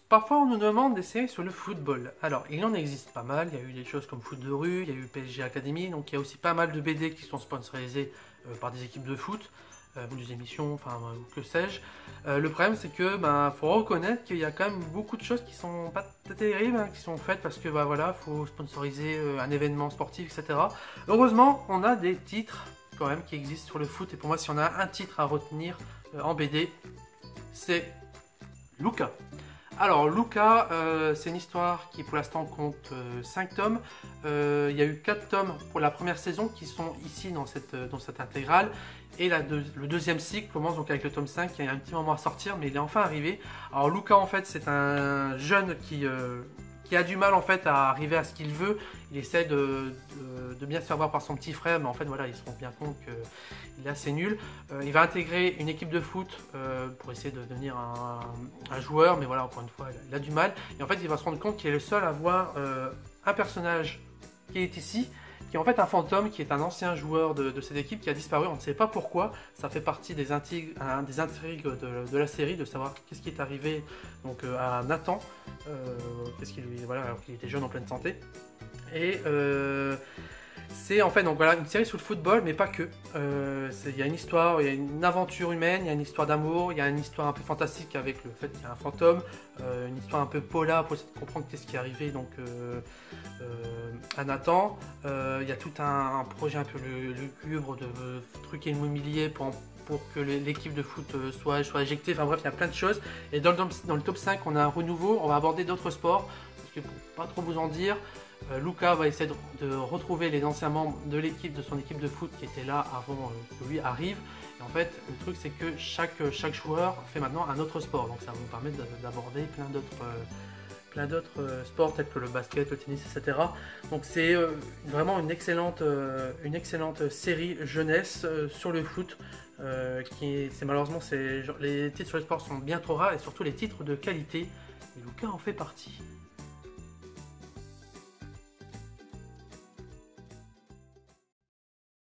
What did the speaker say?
Parfois, on nous demande des séries sur le football. Alors, il en existe pas mal. Il y a eu des choses comme Foot de rue, il y a eu PSG Academy. Donc, il y a aussi pas mal de BD qui sont sponsorisés par des équipes de foot ou des émissions, enfin, que sais-je. Le problème, c'est que, faut reconnaître qu'il y a quand même beaucoup de choses qui sont pas terribles, hein, qui sont faites parce que, voilà, faut sponsoriser un événement sportif, etc. Heureusement, on a des titres quand même qui existent sur le foot. Et pour moi, si on a un titre à retenir en BD, c'est Luca. Alors, Luca, c'est une histoire qui pour l'instant compte 5 tomes. Il y a eu 4 tomes pour la première saison qui sont ici dans cette intégrale. Et le deuxième cycle commence donc avec le tome 5 qui a un petit moment à sortir, mais il est enfin arrivé. Alors, Luca, en fait, c'est un jeune qui a du mal en fait à arriver à ce qu'il veut. Il essaie de bien se faire voir par son petit frère, mais en fait voilà, il se rend bien compte qu'il est assez nul. Il va intégrer une équipe de foot pour essayer de devenir un joueur, mais voilà, encore une fois, il a du mal. Et en fait, il va se rendre compte qu'il est le seul à voir un personnage qui est ici, qui est en fait un fantôme, qui est un ancien joueur de cette équipe qui a disparu. On ne sait pas pourquoi. Ça fait partie des intrigues de la série, de savoir qu'est-ce qui est arrivé donc, à Nathan, alors qu'il était jeune en pleine santé. Et c'est en fait donc, voilà, une série sur le football, mais pas que. Il y a une histoire, il y a une aventure humaine, il y a une histoire d'amour, il y a une histoire un peu fantastique avec le fait qu'il y a un fantôme, une histoire un peu polar pour essayer de comprendre qu'est-ce qui est arrivé donc, à Nathan. Il y a tout un projet un peu lugubre de trucs immobiliers pour que l'équipe de foot soit éjectée. Enfin bref, il y a plein de choses. Et dans le top 5, on a un renouveau. On va aborder d'autres sports. Parce que pour pas trop vous en dire, Luca va essayer de retrouver les anciens membres de son équipe de foot qui étaient là avant que lui arrive. Et en fait, le truc c'est que chaque joueur fait maintenant un autre sport. Donc ça va nous permettre d'aborder plein d'autres sports tels que le basket, le tennis, etc. Donc c'est vraiment une excellente série jeunesse sur le foot. Malheureusement, les titres sur le sport sont bien trop rares et surtout les titres de qualité. Et Luca en fait partie.